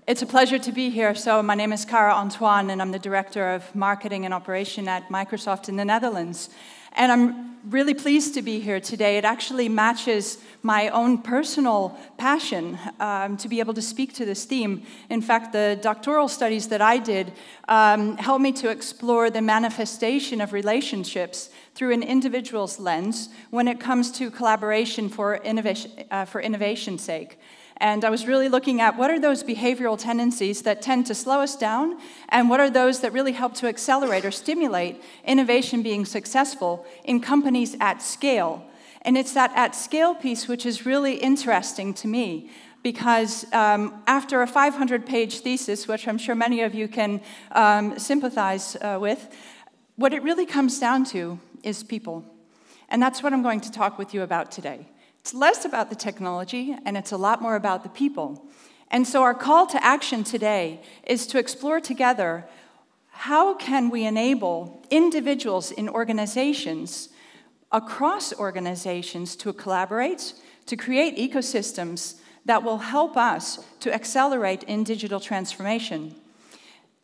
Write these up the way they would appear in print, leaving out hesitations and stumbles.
It's a pleasure to be here. So my name is Cara Antoine, and I'm the Director of Marketing and Operation at Microsoft in the Netherlands. And I'm really pleased to be here today. It actually matches my own personal passion to be able to speak to this theme. In fact, the doctoral studies that I did helped me to explore the manifestation of relationships through an individual's lens when it comes to collaboration for innovation's sake. And I was really looking at what are those behavioral tendencies that tend to slow us down, and what are those that really help to accelerate or stimulate innovation being successful in companies at scale. And it's that at scale piece which is really interesting to me, because after a 500-page thesis, which I'm sure many of you can sympathize with, what it really comes down to is people. And that's what I'm going to talk with you about today. It's less about the technology, and it's a lot more about the people. And so our call to action today is to explore together how can we enable individuals in organizations, across organizations, to collaborate, to create ecosystems that will help us to accelerate in digital transformation.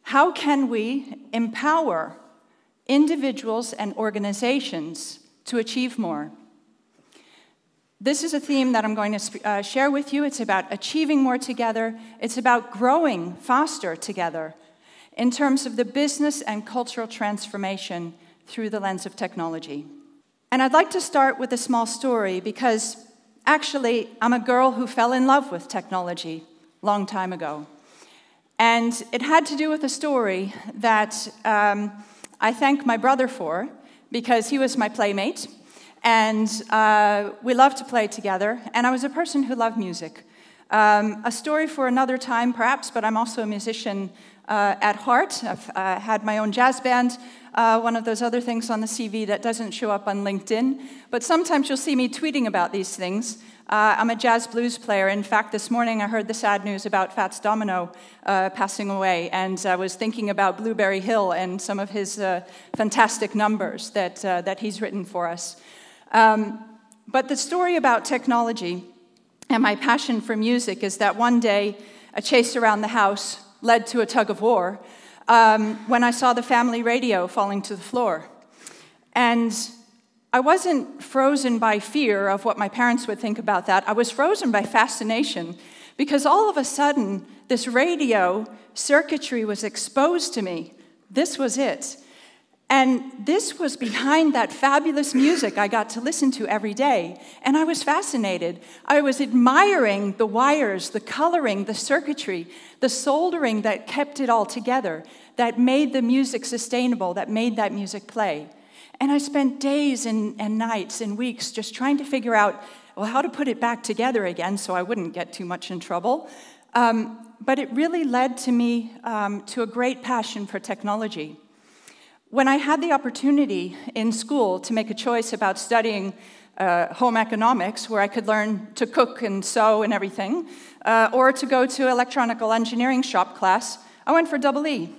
How can we empower individuals and organizations to achieve more? This is a theme that I'm going to share with you. It's about achieving more together. It's about growing faster together in terms of the business and cultural transformation through the lens of technology. And I'd like to start with a small story because actually I'm a girl who fell in love with technology a long time ago. And it had to do with a story that I thank my brother for, because he was my playmate. And we loved to play together, and I was a person who loved music. A story for another time, perhaps, but I'm also a musician at heart. I've had my own jazz band, one of those other things on the CV that doesn't show up on LinkedIn, but sometimes you'll see me tweeting about these things. I'm a jazz blues player. In fact, this morning I heard the sad news about Fats Domino passing away, and I was thinking about Blueberry Hill and some of his fantastic numbers that he's written for us. But the story about technology and my passion for music is that one day a chase around the house led to a tug of war when I saw the family radio falling to the floor. And I wasn't frozen by fear of what my parents would think about that. I was frozen by fascination, because all of a sudden this radio circuitry was exposed to me. This was it. And this was behind that fabulous music I got to listen to every day. And I was fascinated. I was admiring the wires, the coloring, the circuitry, the soldering that kept it all together, that made the music sustainable, that made that music play. And I spent days and nights and weeks just trying to figure out, well, how to put it back together again so I wouldn't get too much in trouble. But it really led to me to a great passion for technology. When I had the opportunity in school to make a choice about studying home economics, where I could learn to cook and sew and everything, or to go to electronical engineering shop class, I went for double E.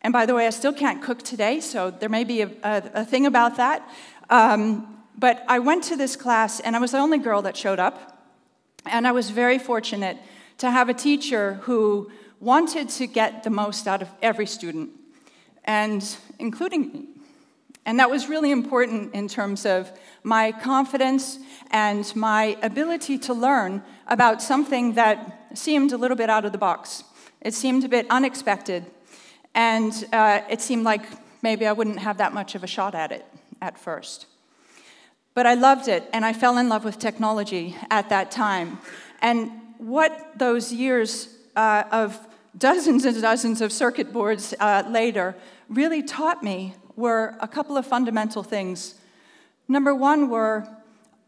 And by the way, I still can't cook today, so there may be a thing about that. But I went to this class, and I was the only girl that showed up. And I was very fortunate to have a teacher who wanted to get the most out of every student, and including me. And that was really important in terms of my confidence and my ability to learn about something that seemed a little bit out of the box. It seemed a bit unexpected, and it seemed like maybe I wouldn't have that much of a shot at it at first. But I loved it, and I fell in love with technology at that time. And what those years of dozens and dozens of circuit boards later really taught me were a couple of fundamental things. Number one were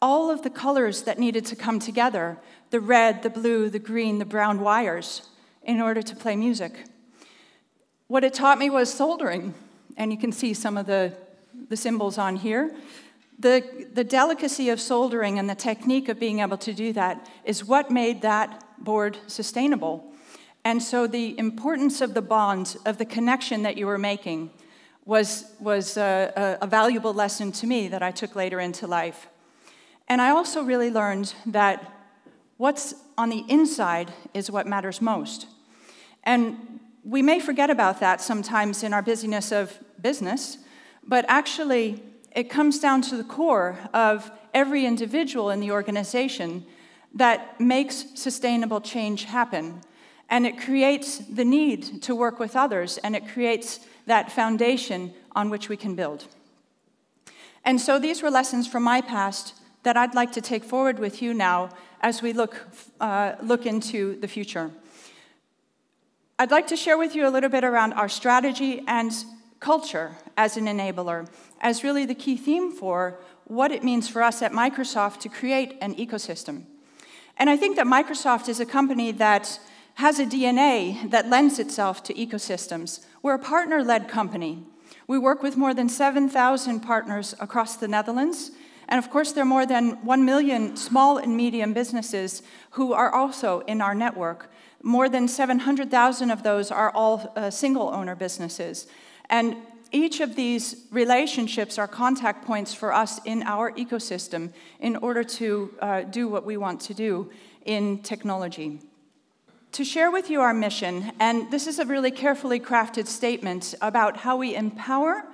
all of the colors that needed to come together, the red, the blue, the green, the brown wires, in order to play music. What it taught me was soldering, and you can see some of the symbols on here. The delicacy of soldering and the technique of being able to do that is what made that board sustainable. And so the importance of the bond, of the connection that you were making, was a valuable lesson to me that I took later into life. And I also really learned that what's on the inside is what matters most. And we may forget about that sometimes in our busyness of business, but actually it comes down to the core of every individual in the organization that makes sustainable change happen. And it creates the need to work with others, and it creates that foundation on which we can build. And so these were lessons from my past that I'd like to take forward with you now as we look into the future. I'd like to share with you a little bit around our strategy and culture as an enabler, as really the key theme for what it means for us at Microsoft to create an ecosystem. And I think that Microsoft is a company that has a DNA that lends itself to ecosystems. We're a partner-led company. We work with more than 7,000 partners across the Netherlands. And of course, there are more than 1 million small and medium businesses who are also in our network. More than 700,000 of those are all single-owner businesses. And each of these relationships are contact points for us in our ecosystem in order to do what we want to do in technology. To share with you our mission, and this is a really carefully crafted statement about how we empower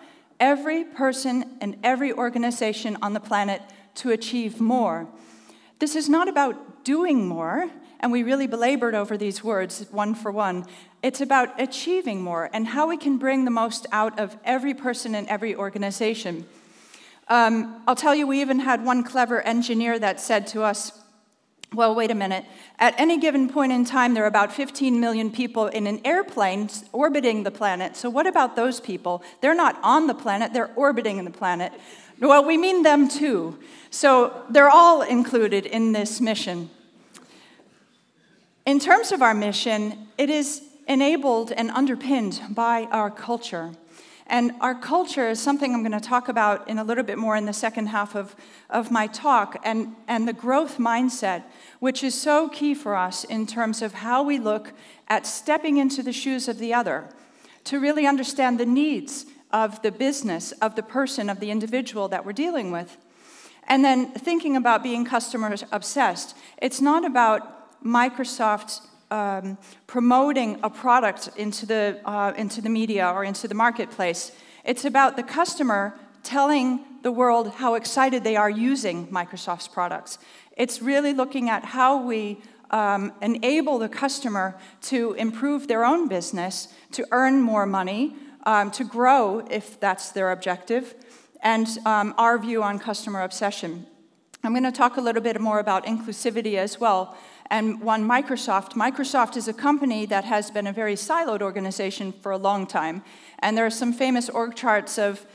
every person and every organization on the planet to achieve more. This is not about doing more, and we really belabored over these words one for one. It's about achieving more and how we can bring the most out of every person and every organization. I'll tell you, we even had one clever engineer that said to us, well, wait a minute. At any given point in time, there are about 15 million people in an airplane orbiting the planet. So what about those people? They're not on the planet, they're orbiting the planet. Well, we mean them too. So they're all included in this mission. In terms of our mission, it is enabled and underpinned by our culture. And our culture is something I'm going to talk about in a little bit more in the second half of my talk, and the growth mindset, which is so key for us in terms of how we look at stepping into the shoes of the other, to really understand the needs of the business, of the person, of the individual that we're dealing with. And then thinking about being customer obsessed. It's not about Microsoft promoting a product into the media or into the marketplace. It's about the customer telling the world how excited they are using Microsoft's products. It's really looking at how we enable the customer to improve their own business, to earn more money, to grow if that's their objective, and our view on customer obsession. I'm going to talk a little bit more about inclusivity as well. And one, Microsoft. Microsoft is a company that has been a very siloed organization for a long time. And there are some famous org charts of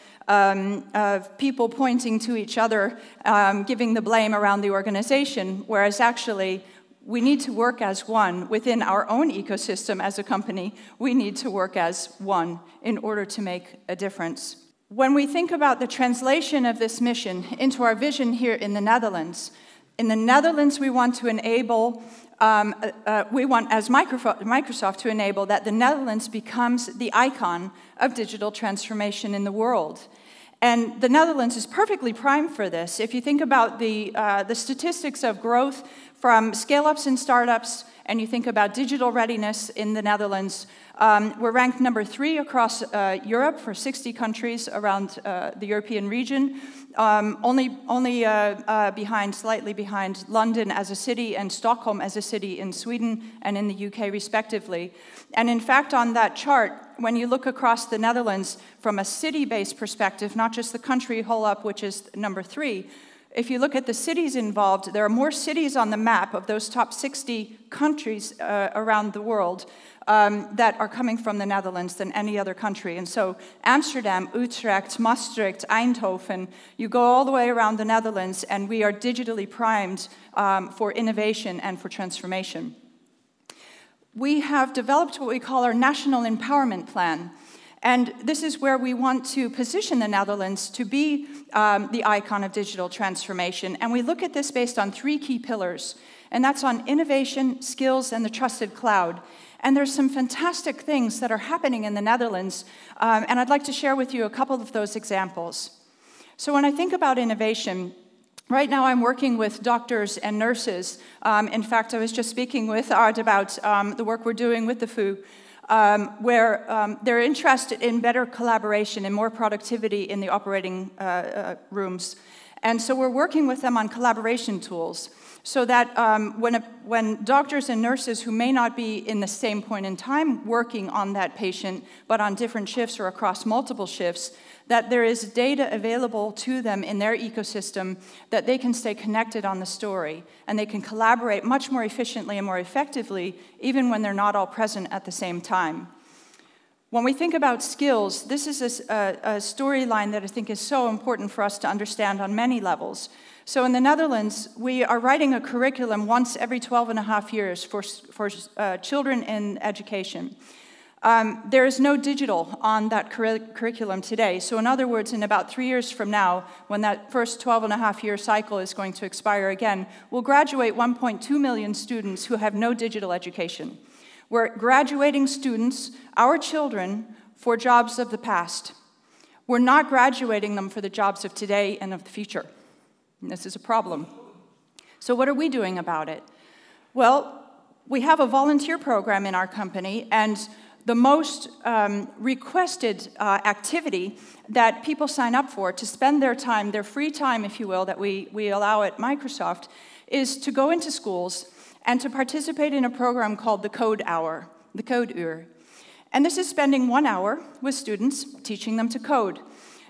people pointing to each other, giving the blame around the organization, whereas actually we need to work as one. Within our own ecosystem as a company, we need to work as one in order to make a difference. When we think about the translation of this mission into our vision here in the Netherlands, we want to enable, we want as Microsoft to enable that the Netherlands becomes the icon of digital transformation in the world. And the Netherlands is perfectly primed for this. If you think about the statistics of growth from scale-ups and startups, and you think about digital readiness in the Netherlands, we're ranked number 3 across Europe for 60 countries around the European region, only slightly behind London as a city and Stockholm as a city in Sweden and in the UK respectively. And in fact, on that chart, when you look across the Netherlands from a city-based perspective, not just the country whole up, which is number 3, if you look at the cities involved, there are more cities on the map of those top 60 countries around the world that are coming from the Netherlands than any other country. And so Amsterdam, Utrecht, Maastricht, Eindhoven, you go all the way around the Netherlands, and we are digitally primed for innovation and for transformation. We have developed what we call our National Empowerment Plan. And this is where we want to position the Netherlands to be the icon of digital transformation. And we look at this based on 3 key pillars. And that's on innovation, skills, and the trusted cloud. And there's some fantastic things that are happening in the Netherlands. And I'd like to share with you a couple of those examples. So when I think about innovation, right now I'm working with doctors and nurses. In fact, I was just speaking with Art about the work we're doing with the FU. where they're interested in better collaboration and more productivity in the operating rooms. And so we're working with them on collaboration tools so that when doctors and nurses who may not be in the same point in time working on that patient, but on different shifts or across multiple shifts, that there is data available to them in their ecosystem that they can stay connected on the story, and they can collaborate much more efficiently and more effectively, even when they're not all present at the same time. When we think about skills, this is a storyline that I think is so important for us to understand on many levels. So in the Netherlands, we are writing a curriculum once every 12.5 years for children in education. There is no digital on that curriculum today. So in other words, in about 3 years from now, when that first 12.5-year cycle is going to expire again, we'll graduate 1.2 million students who have no digital education. We're graduating students, our children, for jobs of the past. We're not graduating them for the jobs of today and of the future. And this is a problem. So what are we doing about it? Well, we have a volunteer program in our company, and the most requested activity that people sign up for to spend their time, their free time, if you will, that we allow at Microsoft, is to go into schools and to participate in a program called the Code Hour, the Code Uur. And this is spending 1 hour with students, teaching them to code.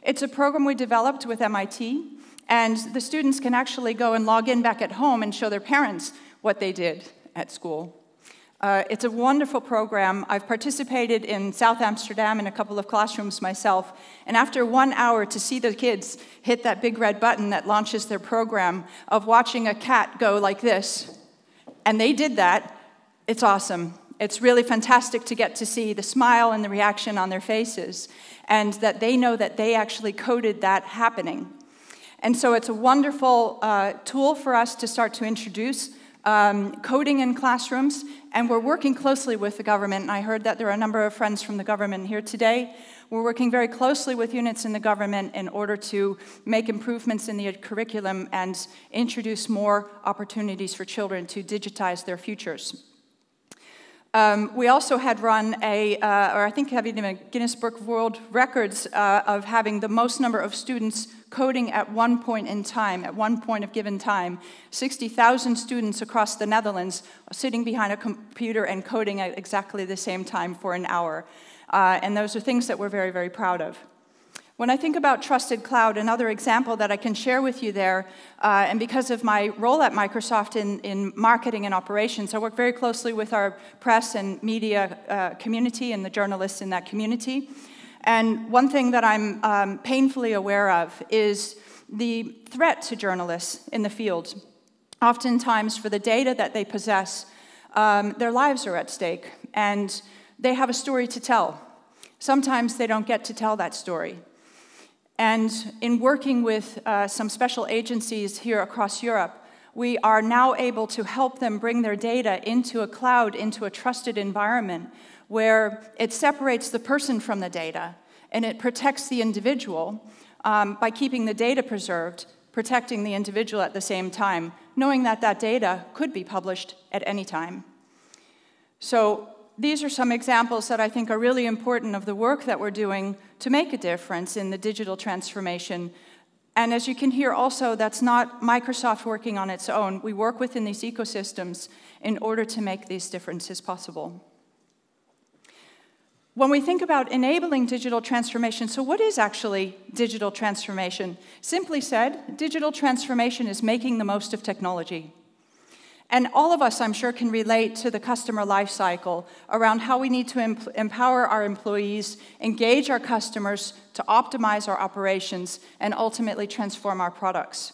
It's a program we developed with MIT, and the students can actually go and log in back at home and show their parents what they did at school. It's a wonderful program. I've participated in South Amsterdam in a couple of classrooms myself, and after 1 hour to see the kids hit that big red button that launches their program of watching a cat go like this, and they did that, it's awesome. It's really fantastic to get to see the smile and the reaction on their faces, and that they know that they actually coded that happening. And so it's a wonderful tool for us to start to introduce coding in classrooms, and we're working closely with the government. And I heard that there are a number of friends from the government here today. We're working very closely with units in the government in order to make improvements in the curriculum and introduce more opportunities for children to digitize their futures. We also had run or I think having a Guinness Book of World Records of having the most number of students coding at one point in time, at one point of given time. 60,000 students across the Netherlands sitting behind a computer and coding at exactly the same time for an hour. And those are things that we're very, very proud of. When I think about Trusted Cloud, another example that I can share with you there, and because of my role at Microsoft in marketing and operations, I work very closely with our press and media community and the journalists in that community. And one thing that I'm painfully aware of is the threat to journalists in the field. Oftentimes, for the data that they possess, their lives are at stake, and they have a story to tell. Sometimes they don't get to tell that story. And in working with some special agencies here across Europe, we are now able to help them bring their data into a cloud, into a trusted environment, where it separates the person from the data, and it protects the individual by keeping the data preserved, protecting the individual at the same time, knowing that that data could be published at any time. So these are some examples that I think are really important of the work that we're doing to make a difference in the digital transformation. And as you can hear also, that's not Microsoft working on its own. We work within these ecosystems in order to make these differences possible. When we think about enabling digital transformation, so what is actually digital transformation? Simply said, digital transformation is making the most of technology. And all of us, I'm sure, can relate to the customer life cycle around how we need to empower our employees, engage our customers to optimize our operations, and ultimately transform our products.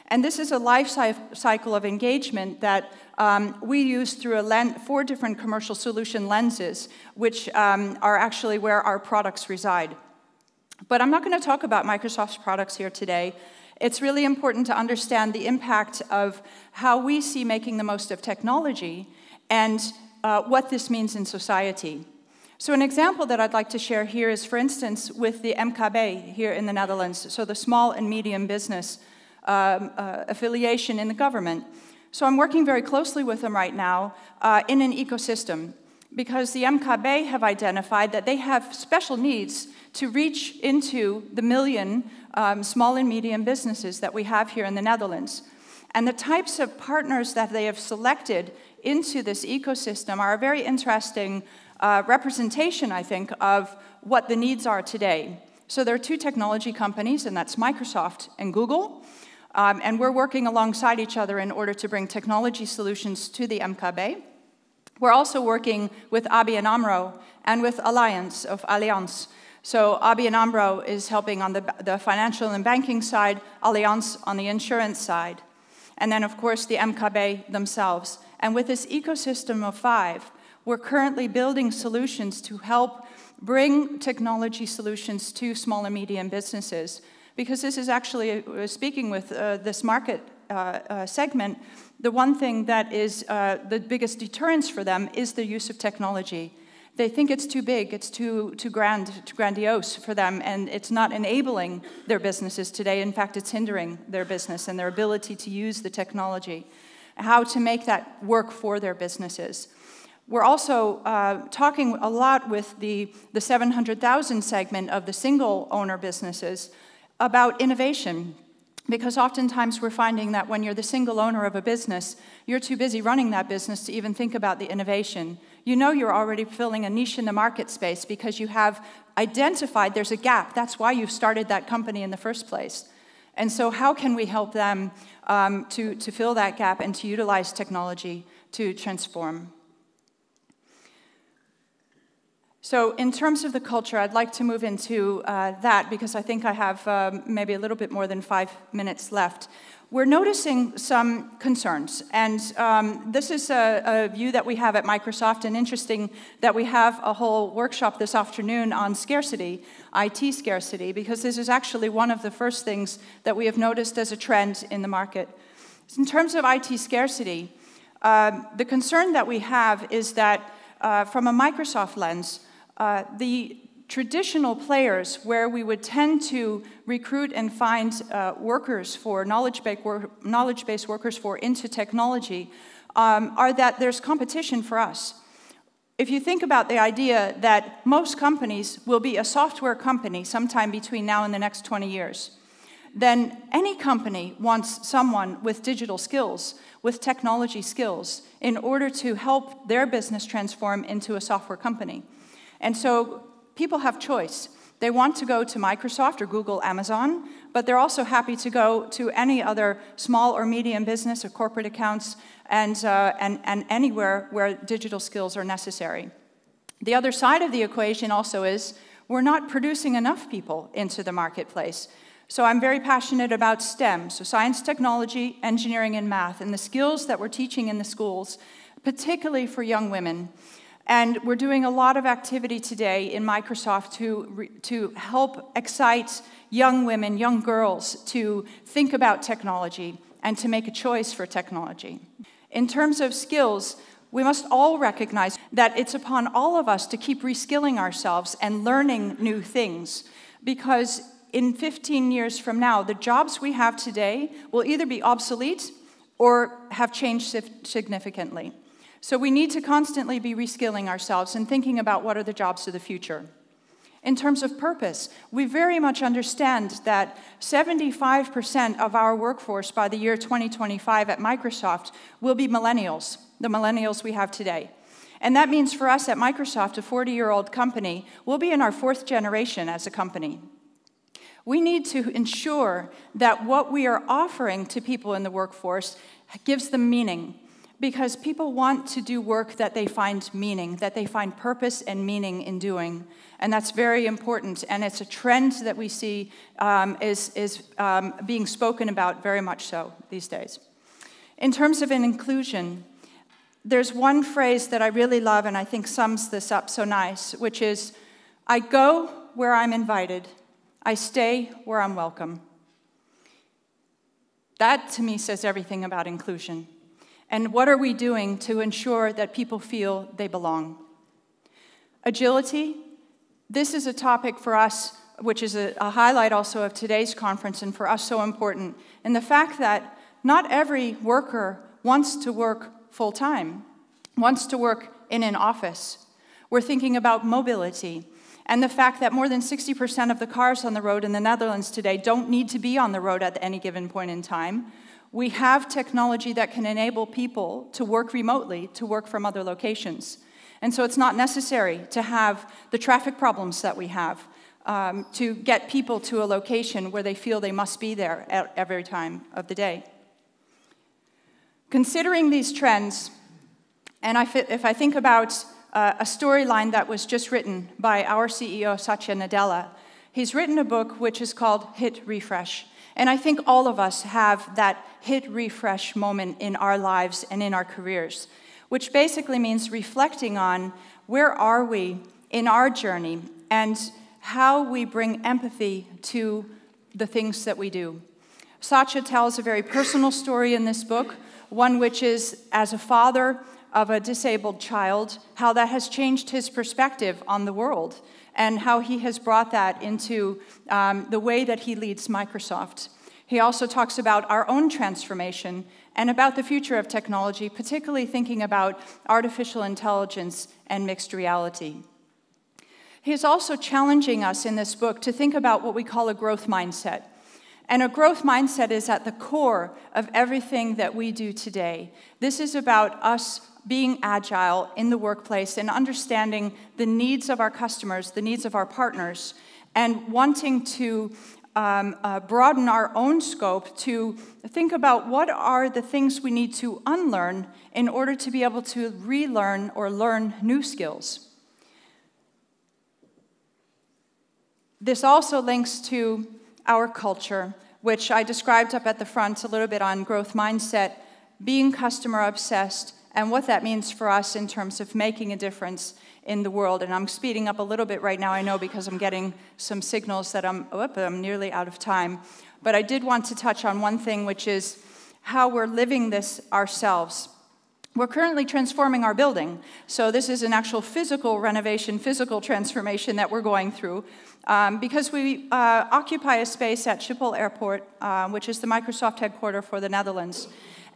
And this is a life cycle of engagement that we use through 4 different commercial solution lenses, which are actually where our products reside. But I'm not going to talk about Microsoft's products here today. It's really important to understand the impact of how we see making the most of technology and what this means in society. So an example that I'd like to share here is, for instance, with the MKB here in the Netherlands, so the small and medium business affiliation in the government. So I'm working very closely with them right now in an ecosystem, because the MKB have identified that they have special needs to reach into the million small and medium businesses that we have here in the Netherlands. And the types of partners that they have selected into this ecosystem are a very interesting representation, I think, of what the needs are today. So there are two technology companies, and that's Microsoft and Google. And we're working alongside each other in order to bring technology solutions to the MKB. We're also working with ABN AMRO and with Allianz. So ABN AMRO is helping on the financial and banking side, Allianz on the insurance side. And then, of course, the MKB themselves. And with this ecosystem of 5, we're currently building solutions to help bring technology solutions to small and medium businesses. Because this is actually, speaking with this market segment, the one thing that is the biggest deterrence for them is the use of technology. They think it's too big, it's too grandiose for them, and it's not enabling their businesses today. In fact, it's hindering their business and their ability to use the technology, how to make that work for their businesses. We're also talking a lot with the 700,000 segment of the single-owner businesses about innovation. Because oftentimes we're finding that when you're the single owner of a business, you're too busy running that business to even think about the innovation. You know you're already filling a niche in the market space because you have identified there's a gap. That's why you've started that company in the first place. And so how can we help them to fill that gap and to utilize technology to transform? So in terms of the culture, I'd like to move into that because I think I have maybe a little bit more than 5 minutes left. We're noticing some concerns, and this is a view that we have at Microsoft, and interesting that we have a whole workshop this afternoon on scarcity, IT scarcity, because this is actually one of the first things that we have noticed as a trend in the market. In terms of IT scarcity, the concern that we have is that from a Microsoft lens, the traditional players where we would tend to recruit and find workers for knowledge-based workers for into technology are that there's competition for us. If you think about the idea that most companies will be a software company sometime between now and the next 20 years, then any company wants someone with digital skills, with technology skills, in order to help their business transform into a software company. And so people have choice. They want to go to Microsoft or Google, Amazon, but they're also happy to go to any other small or medium business or corporate accounts and anywhere where digital skills are necessary. The other side of the equation also is we're not producing enough people into the marketplace. So I'm very passionate about STEM, so science, technology, engineering, and math, and the skills that we're teaching in the schools, particularly for young women. And we're doing a lot of activity today in Microsoft to help excite young women, young girls, to think about technology and to make a choice for technology. In terms of skills, we must all recognize that it's upon all of us to keep reskilling ourselves and learning new things, because in 15 years from now, the jobs we have today will either be obsolete or have changed significantly. So we need to constantly be reskilling ourselves and thinking about what are the jobs of the future. In terms of purpose, we very much understand that 75% of our workforce by the year 2025 at Microsoft will be millennials, the millennials we have today. And that means for us at Microsoft, a 40-year-old company, we'll be in our 4th generation as a company. We need to ensure that what we are offering to people in the workforce gives them meaning. Because people want to do work that they find meaning, that they find purpose and meaning in doing. And that's very important. And it's a trend that we see is being spoken about very much so these days. In terms of an inclusion, there's one phrase that I really love and I think sums this up so nice, which is, I go where I'm invited. I stay where I'm welcome. That, to me, says everything about inclusion. And what are we doing to ensure that people feel they belong? Agility, this is a topic for us, which is a highlight also of today's conference, and for us so important. And the fact that not every worker wants to work full-time, wants to work in an office. We're thinking about mobility and the fact that more than 60% of the cars on the road in the Netherlands today don't need to be on the road at any given point in time. We have technology that can enable people to work remotely, to work from other locations. And so it's not necessary to have the traffic problems that we have to get people to a location where they feel they must be there at every time of the day. Considering these trends, and if I think about a storyline that was just written by our CEO, Satya Nadella, he's written a book which is called Hit Refresh. And I think all of us have that hit refresh moment in our lives and in our careers, which basically means reflecting on where are we in our journey and how we bring empathy to the things that we do. Satya tells a very personal story in this book, one which is as a father of a disabled child, how that has changed his perspective on the world and how he has brought that into the way that he leads Microsoft. He also talks about our own transformation and about the future of technology, particularly thinking about artificial intelligence and mixed reality. He's also challenging us in this book to think about what we call a growth mindset. And a growth mindset is at the core of everything that we do today. This is about us being agile in the workplace and understanding the needs of our customers, the needs of our partners, and wanting to broaden our own scope to think about what are the things we need to unlearn in order to be able to relearn or learn new skills. This also links to our culture, which I described up at the front a little bit on growth mindset, being customer obsessed, and what that means for us in terms of making a difference in the world. And I'm speeding up a little bit right now, I know, because I'm getting some signals that I'm nearly out of time. But I did want to touch on one thing, which is how we're living this ourselves. We're currently transforming our building. So this is an actual physical renovation, physical transformation that we're going through. Because we occupy a space at Schiphol Airport, which is the Microsoft headquarters for the Netherlands.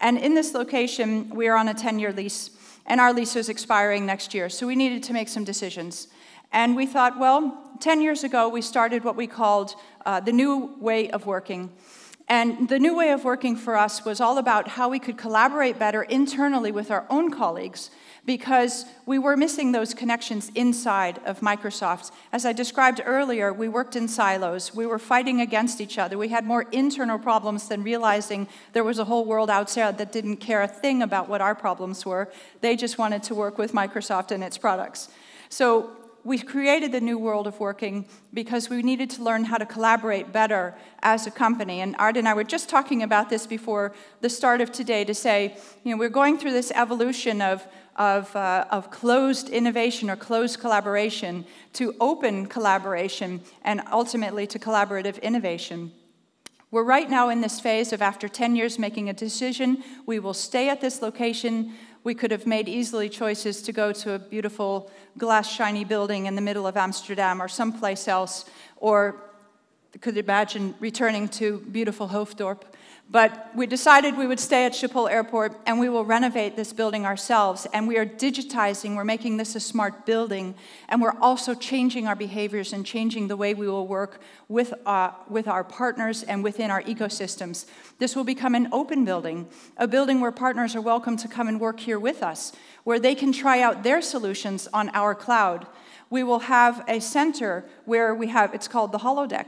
And in this location, we are on a 10-year lease, and our lease is expiring next year, so we needed to make some decisions. And we thought, well, 10 years ago, we started what we called the new way of working. And the new way of working for us was all about how we could collaborate better internally with our own colleagues, because we were missing those connections inside of Microsoft. As I described earlier, we worked in silos. We were fighting against each other. We had more internal problems than realizing there was a whole world outside that didn't care a thing about what our problems were. They just wanted to work with Microsoft and its products. So we created the new world of working because we needed to learn how to collaborate better as a company. And Art and I were just talking about this before the start of today to say, you know, we're going through this evolution of closed innovation or closed collaboration to open collaboration and ultimately to collaborative innovation. We're right now in this phase of, after 10 years, making a decision. We will stay at this location. We could have made easily choices to go to a beautiful glass shiny building in the middle of Amsterdam or someplace else, or could imagine returning to beautiful Hoofddorp. But we decided we would stay at Schiphol Airport and we will renovate this building ourselves. And we are digitizing, we're making this a smart building, and we're also changing our behaviors and changing the way we will work with our partners and within our ecosystems. This will become an open building, a building where partners are welcome to come and work here with us, where they can try out their solutions on our cloud. We will have a center where it's called the holodeck,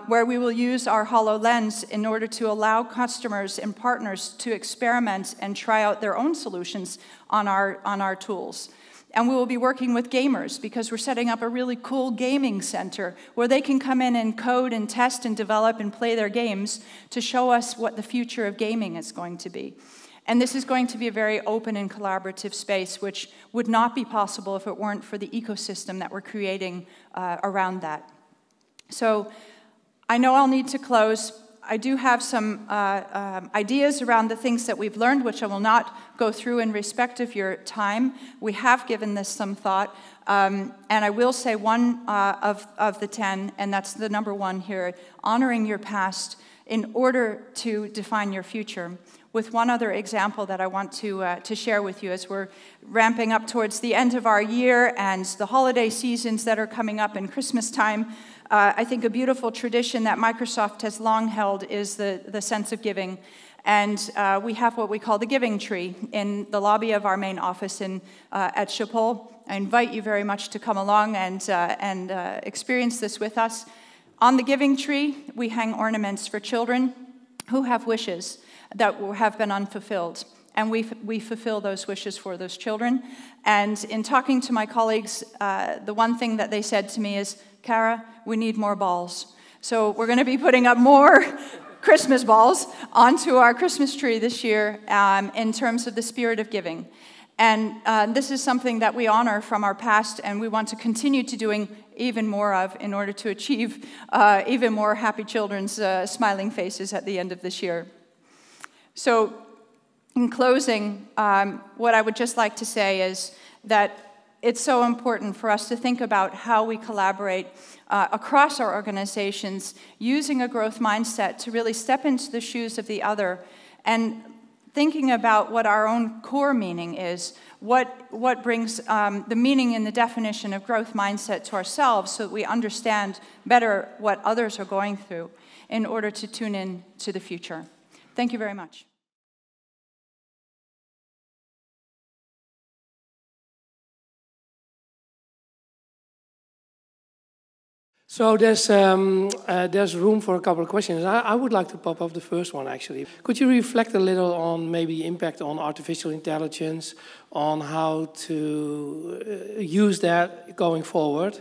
where we will use our HoloLens in order to allow customers and partners to experiment and try out their own solutions on our tools. And we will be working with gamers because we're setting up a really cool gaming center where they can come in and code and test and develop and play their games to show us what the future of gaming is going to be. And this is going to be a very open and collaborative space, which would not be possible if it weren't for the ecosystem that we're creating around that. So I know I'll need to close. I do have some ideas around the things that we've learned, which I will not go through in respect of your time. We have given this some thought. And I will say one of the 10, and that's the number one here, honoring your past in order to define your future. With one other example that I want to share with you as we're ramping up towards the end of our year and the holiday seasons that are coming up in Christmas time. I think a beautiful tradition that Microsoft has long held is the sense of giving. And we have what we call the giving tree in the lobby of our main office at Schiphol. I invite you very much to come along and experience this with us. On the giving tree, we hang ornaments for children who have wishes that have been unfulfilled. And we fulfill those wishes for those children. And in talking to my colleagues, the one thing that they said to me is, Cara, we need more balls. So we're going to be putting up more Christmas balls onto our Christmas tree this year in terms of the spirit of giving. And this is something that we honor from our past, and we want to continue to doing even more of in order to achieve even more happy children's smiling faces at the end of this year. So in closing, what I would just like to say is that it's so important for us to think about how we collaborate across our organizations using a growth mindset to really step into the shoes of the other and thinking about what our own core meaning is, what brings the meaning and the definition of growth mindset to ourselves so that we understand better what others are going through in order to tune in to the future. Thank you very much. So there's room for a couple of questions. I would like to pop up the first one, actually. Could you reflect a little on maybe impact on artificial intelligence, on how to use that going forward?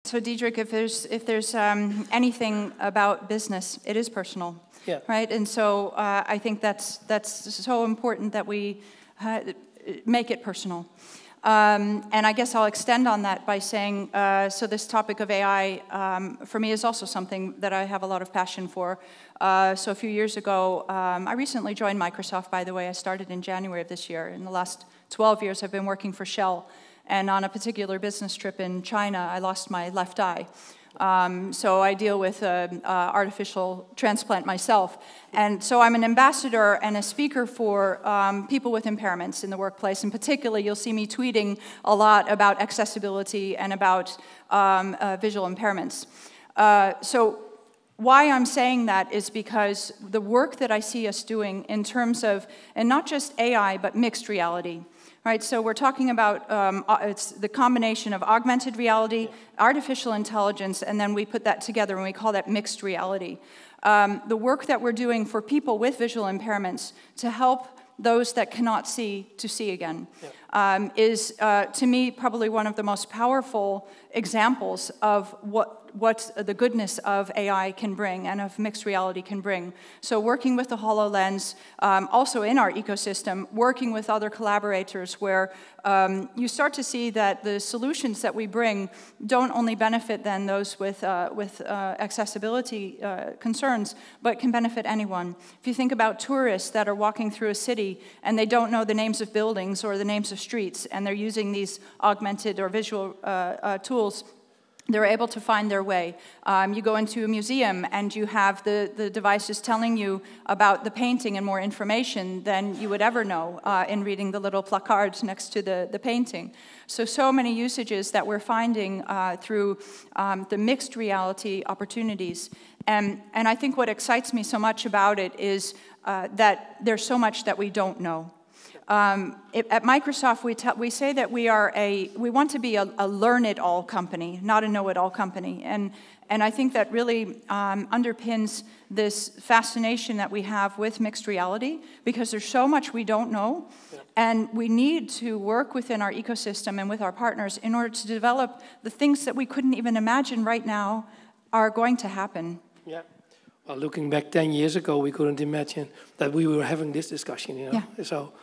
So, Diederik, if there's anything about business, it is personal, right? And so I think that's so important that we make it personal. And I guess I'll extend on that by saying, so this topic of AI, for me, is also something that I have a lot of passion for. So a few years ago, I recently joined Microsoft, by the way. I started in January of this year. In the last 12 years, I've been working for Shell. And on a particular business trip in China, I lost my left eye. So I deal with artificial transplant myself. And so I'm an ambassador and a speaker for people with impairments in the workplace. And particularly, you'll see me tweeting a lot about accessibility and about visual impairments. So why I'm saying that is because the work that I see us doing in terms of, and not just AI, but mixed reality. Right, so we're talking about it's the combination of augmented reality, artificial intelligence, and then we put that together and we call that mixed reality. The work that we're doing for people with visual impairments to help those that cannot see to see again is, to me, probably one of the most powerful examples of what the goodness of AI can bring and of mixed reality can bring. So working with the HoloLens, also in our ecosystem, working with other collaborators where you start to see that the solutions that we bring don't only benefit then those with accessibility concerns, but can benefit anyone. If you think about tourists that are walking through a city and they don't know the names of buildings or the names of streets, and they're using these augmented or visual tools, they're able to find their way. You go into a museum and you have the devices telling you about the painting and more information than you would ever know in reading the little placards next to the painting. So many usages that we're finding through the mixed reality opportunities. And I think what excites me so much about it is that there's so much that we don't know. At Microsoft, we say that we want to be a learn-it-all company, not a know-it-all company. And I think that really underpins this fascination that we have with mixed reality, because there's so much we don't know, and we need to work within our ecosystem and with our partners in order to develop the things that we couldn't even imagine right now are going to happen. Yeah. Well, looking back 10 years ago, we couldn't imagine that we were having this discussion, you know. Yeah. So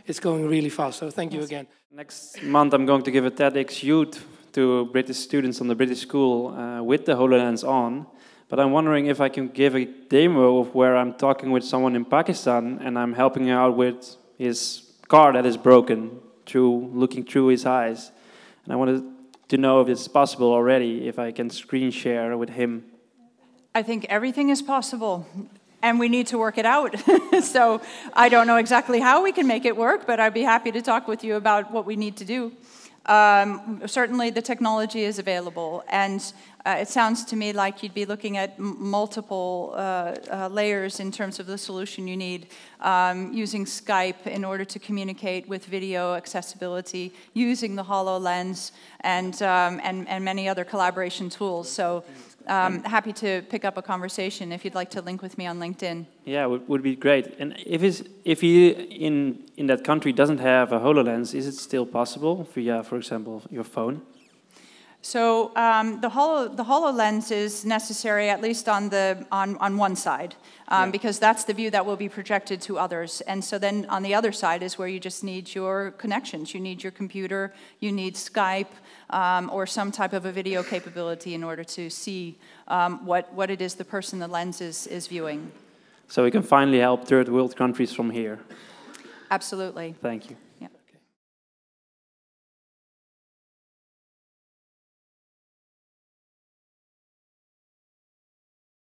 it's going really fast, so thank you again. Next month I'm going to give a TEDx Youth to British students on the British school with the HoloLens on. But I'm wondering if I can give a demo of where I'm talking with someone in Pakistan and I'm helping out with his car that is broken, looking through his eyes. And I wanted to know if it's possible already, if I can screen share with him. I think everything is possible. and we need to work it out. So I don't know exactly how we can make it work, but I'd be happy to talk with you about what we need to do. Certainly the technology is available, and it sounds to me like you'd be looking at multiple layers in terms of the solution you need, using Skype in order to communicate with video accessibility, using the HoloLens, and many other collaboration tools. So happy to pick up a conversation if you'd like to link with me on LinkedIn. Yeah, would be great. And if he in that country doesn't have a HoloLens, is it still possible via, for example, your phone? So the HoloLens is necessary at least on one side, because that's the view that will be projected to others. And so then on the other side is where you just need your connections. You need your computer, you need Skype, or some type of a video capability in order to see what it is the person the lens is viewing. So we can finally help third world countries from here. Absolutely. Thank you.